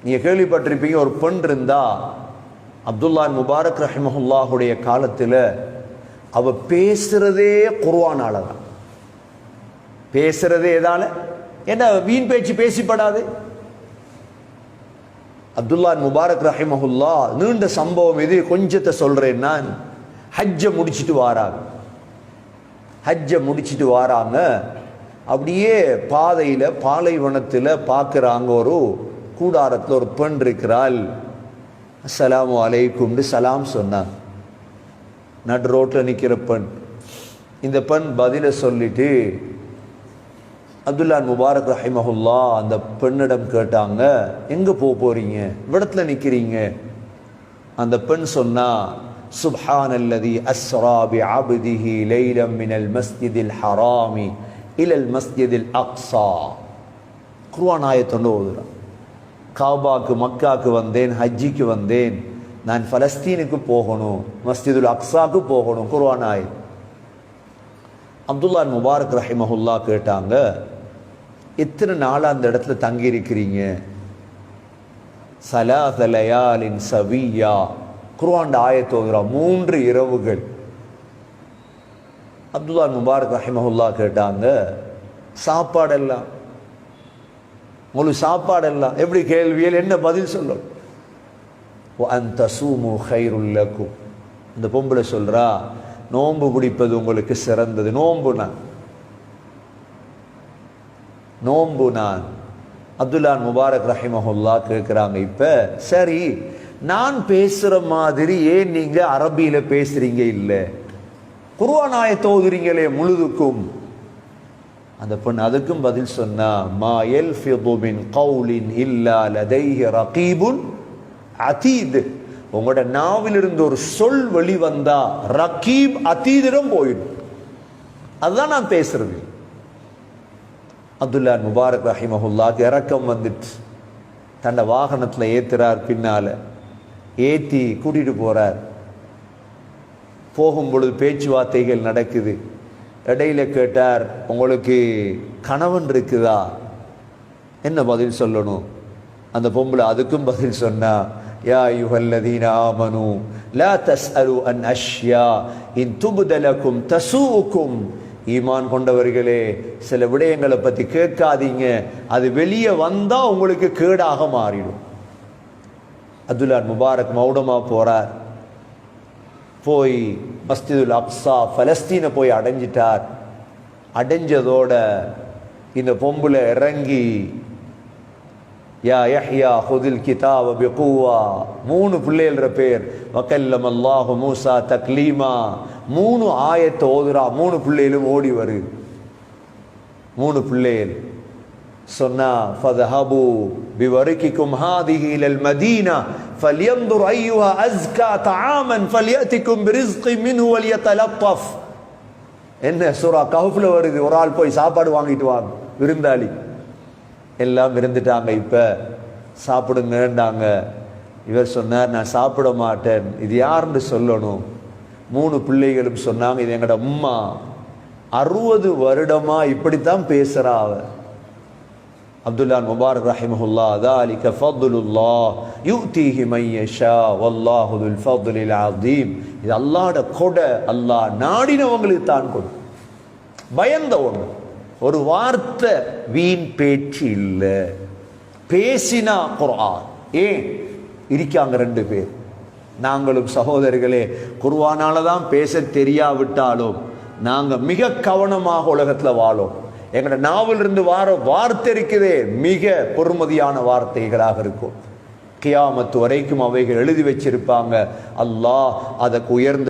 நீங்க கேள்விப்பட்டிருப்பீங்க, ஒரு பெண் இருந்தா அப்துல்லா முபாரக் ரஹிமஹுல்லாஹுடைய காலத்துல அவ பேசுறதே குர்ஆனால தான். பேசுறதே எதால? என்ன வீண் பேச்சு பேசிப்படாது. அப்துல்லா முபாரக் ரஹிமஹுல்லா நீண்ட சம்பவம் இது, கொஞ்சத்தை சொல்றேன் நான். ஹஜ்ஜ முடிச்சிட்டு வாராங்க. அப்படியே பாதையில பாலைவனத்தில் பார்க்குறாங்க, ஒரு கூடாரத்தில் ஒரு பெண் இருக்கிறாள். அஸ்ஸலாமு அலைக்கும்னு சலாம் சொன்னாங்க. நடு ரோட்டில் நிற்கிற பெண். இந்த பெண் பதில சொல்லிட்டு அப்துல்லா முபாரக் ரஹிமஹுல்லா அந்த பெண்ணிடம் கேட்டாங்க, எங்க போறீங்க, விடத்துல நிக்கிறீங்க? அந்த பெண் சொன்னா, சுப்ஹானல்லதி அஸ்ரா பி அப்திஹி லைலம் மினல் மஸ்ஜிதில் ஹராமி இலல் மஸ்ஜிதில் அக்ஸா. குர்ஆன் ஆயத்தோடு ஓதுறான். காபாக்கு மக்காக்கு வந்தேன், ஹஜ்ஜிக்கு வந்தேன், நான் பலஸ்தீனுக்கு போகணும், மஸ்ஜிதுல் அக்ஸாக்கு போகணும். குர்ஆன் ஆயத். அப்துல்லா முபாரக் ரஹிமஹுல்லா கேட்டாங்க, எத்தனை நாளா அந்த இடத்துல தங்கி இருக்கிறீங்க? ஸலாஸ லயாலின் சவியா. குர்ஆன் ஆயத் ஓதுறா, 3 இரவுகள். அப்துல்லா முபாரக் ரஹிமஹுல்லா கேட்டாங்க, சாப்பாடெல்லாம் உங்களுக்கு சாப்பாடெல்லாம் எப்படி? கேள்வியில் என்ன பதில் சொல்லணும்? அன் தஸூமு கைருல் லக்கும். இந்த பொம்பளை சொல்றா, நோன்பு பிடிப்பது உங்களுக்கு சிறந்தது. நோன்பு நான். அப்துல்லா முபாரக் ரஹிமஹுல்லா கேட்கிறாங்க, இப்ப சரி நான் பேசுற மாதிரி ஏன் நீங்க அரபியில பேசுறீங்க? இல்ல குர்ஆன் ஆயத்தை ஓதுறீங்களே முழுதுக்கும். அந்த பெண் அதுக்கும் பதில் சொன்னா, மா யல்ஃபிது மின் கௌலின் இல்லா லதைஹி ரகீபுன் அதீத். உங்களோட நாவிலிருந்து ஒரு சொல் வெளிவந்தா ரகீப் அதீதிடம் போயிடும். அதுதான் நான் பேசுறது. அப்துல்லா முபாரக் ரஹிமஹுல்லாக்கு இறக்கம் வந்துட்டு தன்னை வாகனத்தில் ஏத்துறார். பின்னால ஏத்தி கூட்டிட்டு போறார். போகும் பொழுது பேச்சுவார்த்தைகள் நடக்குது. இடையில கேட்டார், உங்களுக்கு கணவன் இருக்குதா? என்ன பதில் சொல்லணும்? அந்த பொம்பளை அதுக்கும் பதில் சொன்னா, யா அய்யுஹல்லதீன ஆமனூ லா தஸ்அலு அன் அஷ்யா இன் துப்த லகும் தசூஉகும். ஈமான் கொண்டவர்களே, சில விடயங்களை பத்தி கேட்காதீங்க, அது வெளியே வந்தா உங்களுக்கு கேடாக மாறிடும். அப்துல்லா முபாரக் மௌனமா போறார். போய் மஸ்ஜிதுல் அக்ஸா பலஸ்தீனை போய் அடைஞ்சிட்டார். அடைஞ்சதோட இந்த பொம்புல இறங்கி, யா யஹ்யா ஹுதில் கிதாப பிகுவா. 3 பிள்ளைகள பேர். வகல்லம் அல்லாஹு மூசா தக்லீமா. 3 ஆயத்தை ஓதுரா. 3 பிள்ளைகளும் ஓடி வரு. 3 பிள்ளைகள் சொன்னா, ஃபதஹபு பிவரிகிக்கும் ஹாதிஹி இலல் மதீனா ஃபல்யன்துர் அய்யுஹா அஸ்கா தஆமன் ஃபல்யதிகும் பிரிஸ்கின் மின்ஹு வலியதலத்தஃப். என்ன சூரா கஹ்ஃப்ல வருது, ஒரு ஆள் போய் சாப்பாடு வாங்கிட்டு வாங்க, விருந்தாளி. எல்லாம் இருந்துட்டாங்க. இப்ப சாப்பிடுங்கன்றாங்க. இவர் சொன்னார், நான் சாப்பிட மாட்டேன். இது யாருன்னு சொல்லணும்? 3 பிள்ளைகளும் சொன்னாங்க, இது எங்கட உம்மா. 60 வருடமா இப்படித்தான் பேசுறா அவ. அப்துல்லா முபாரக் ரஹிமஹுல்லா, ذلك فضل الله يؤتيه من يشاء والله ذو الفضل العظيم. இது அல்லாஹ்வுடைய கொடை. அல்லாஹ் நாடினவங்களுக்கு தான் கொடு. பயந்தவங்க. ஒரு வார்த்தை வீண் பேச்சு இல்ல. பேசினா குர்ஆன். ஏன் இருக்காங்க 2 பேர். நாங்களும் சகோதரர்களே, குர்ஆனால தான் பேச தெரியாவிட்டாலும் நாங்க மிக கவனமாக உலகத்துல வாழோம். எங்கட நாவல் இருந்து வார வார்த்தை இருக்குதே, மிக பொறுமதியான வார்த்தைகளாக இருக்கும். கியாமத்து வரைக்கும் அவைகள் எழுதி வச்சிருப்பாங்க. அல்லாஹ் அதற்கு உயர்ந்த